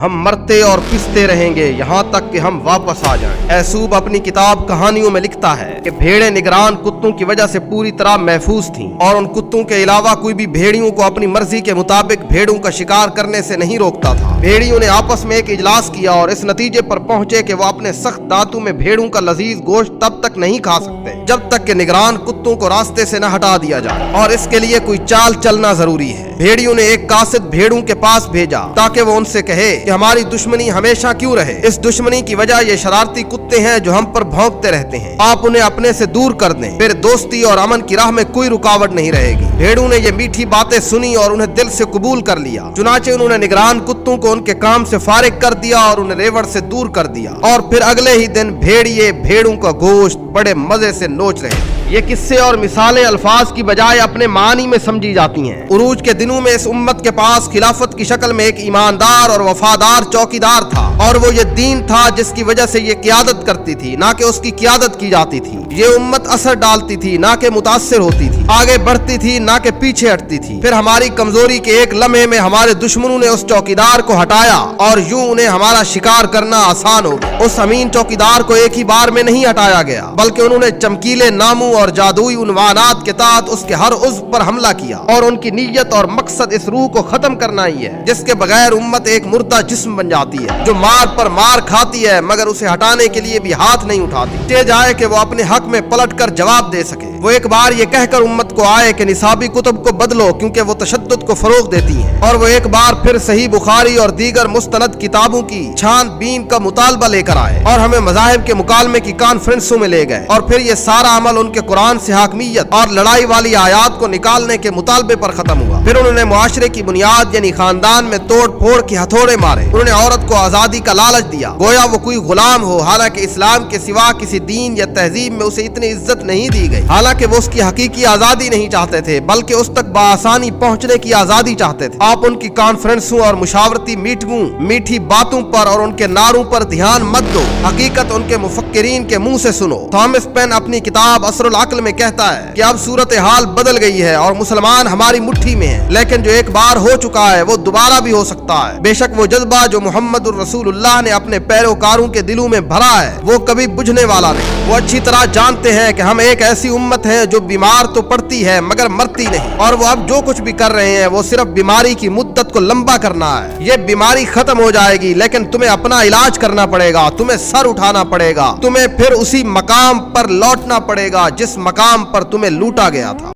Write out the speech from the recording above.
ہم مرتے اور پستے رہیں گے یہاں تک کہ ہم واپس آ جائیں۔ ایسوب اپنی کتاب کہانیوں میں لکھتا ہے کہ بھیڑیں نگران کتوں کی وجہ سے پوری طرح محفوظ تھیں اور ان کتوں کے علاوہ کوئی بھی بھیڑیوں کو اپنی مرضی کے مطابق بھیڑوں کا شکار کرنے سے نہیں روکتا تھا۔ بھیڑیوں نے آپس میں ایک اجلاس کیا اور اس نتیجے پر پہنچے کہ وہ اپنے سخت دانتوں میں بھیڑوں کا لذیذ گوشت تب تک نہیں کھا سکتے جب تک کہ نگران کتوں کو راستے سے نہ ہٹا دیا جائے، اور اس کے لیے کوئی چال چلنا ضروری ہے۔ بھیڑیوں نے ایک قاصد بھیڑوں کے پاس بھیجا تاکہ وہ ان سے کہے کہ ہماری دشمنی ہمیشہ کیوں رہے۔ اس دشمنی کی وجہ یہ شرارتی کتے ہیں جو ہم پر بھونکتے رہتے ہیں، آپ انہیں اپنے سے دور کر دیں، پھر دوستی اور امن کی راہ میں کوئی رکاوٹ نہیں رہے گی۔ بھیڑوں نے یہ میٹھی باتیں سنی اور انہیں دل سے قبول کر لیا، چنانچہ انہوں نے نگران کتوں کو ان کے کام سے فارغ کر دیا اور انہیں ریوڑ سے دور کر دیا، اور پھر اگلے ہی دن بھیڑیے بھیڑوں کا گوشت بڑے مزے سے نوچ رہے ہیں۔ یہ قصے اور مثالیں الفاظ کی بجائے اپنے معنی میں سمجھی جاتی ہیں۔ عروج کے دنوں میں اس امت کے پاس خلافت کی شکل میں ایک ایماندار اور وفادار چوکیدار تھا، اور وہ یہ دین تھا جس کی وجہ سے یہ قیادت کرتی تھی، نہ کہ اس کی قیادت کی جاتی تھی۔ یہ امت اثر ڈالتی تھی، نہ کہ متاثر ہوتی تھی، آگے بڑھتی تھی، نہ کہ پیچھے ہٹتی تھی۔ پھر ہماری کمزوری کے ایک لمحے میں ہمارے دشمنوں نے اس چوکیدار کو ہٹایا اور یوں انہیں ہمارا شکار کرنا آسان ہو گیا۔ اس امین چوکیدار کو ایک ہی بار میں نہیں ہٹایا گیا، بلکہ انہوں نے چمکیلے ناموں اور جادوئی عنوانات کے تحت اس کے ہر عضو پر حملہ کیا، اور ان کی نیت اور مقصد اس روح کو ختم کرنا ہی ہے جس کے بغیر امت ایک مردہ جسم بن جاتی ہے، جو مار پر مار کھاتی ہے مگر اسے ہٹانے کے لیے بھی ہاتھ نہیں اٹھاتی، چاہے جائے کہ وہ اپنے حق میں پلٹ کر جواب دے سکے۔ وہ ایک بار یہ کہہ کر امت کو آئے کہ نصابی کتب کو بدلو کیونکہ وہ تشدد کو فروغ دیتی ہیں، اور وہ ایک بار پھر صحیح بخاری اور دیگر مستند کتابوں کی چھان بین کا مطالبہ لے کر آئے اور ہمیں مذاہب کے مکالمے کی کانفرنسوں میں لے گئے، اور پھر یہ سارا عمل ان کے قرآن سے حاکمیت اور لڑائی والی آیات کو نکالنے کے مطالبے پر ختم ہوا۔ پھر انہوں نے معاشرے کی بنیاد یعنی خاندان میں توڑ پھوڑ کی ہتھوڑے مارے۔ انہوں نے عورت کو آزادی کا لالچ دیا گویا وہ کوئی غلام ہو، حالانکہ اسلام کے سوا کسی دین یا تہذیب میں اسے اتنی عزت نہیں دی گئی۔ حالانکہ وہ اس کی حقیقی آزادی نہیں چاہتے تھے بلکہ اس تک بآسانی پہنچنے کی آزادی چاہتے تھے۔ آپ ان کی کانفرنسوں اور مشاورتی میٹنگوں، میٹھی باتوں پر اور ان کے نعروں پر دھیان مت دو، حقیقت ان کے مفکرین کے منہ سے سنو۔ تھامس پین اپنی کتاب عصر العقل میں کہتا ہے کہ اب صورتحال بدل گئی ہے اور مسلمان ہماری مٹھی میں ہیں، لیکن جو ایک بار ہو چکا ہے وہ دوبارہ بھی ہو سکتا ہے۔ بے شک وہ جذبہ جو محمد الرسول اللہ نے اپنے پیروکاروں کے دلوں میں بھرا ہے وہ کبھی بجھنے والا نہیں۔ وہ اچھی طرح جانتے ہیں کہ ہم ایک ایسی امت ہے جو بیمار تو پڑتی ہے مگر مرتی نہیں، اور وہ اب جو کچھ بھی کر رہے ہیں وہ صرف بیماری کی مدت کو لمبا کرنا ہے۔ یہ بیماری ختم ہو جائے گی لیکن تمہیں اپنا علاج کرنا پڑے گا، تمہیں سر اٹھانا پڑے گا، تمہیں پھر اسی مقام پر لوٹنا پڑے گا جس مقام پر تمہیں لوٹا گیا تھا۔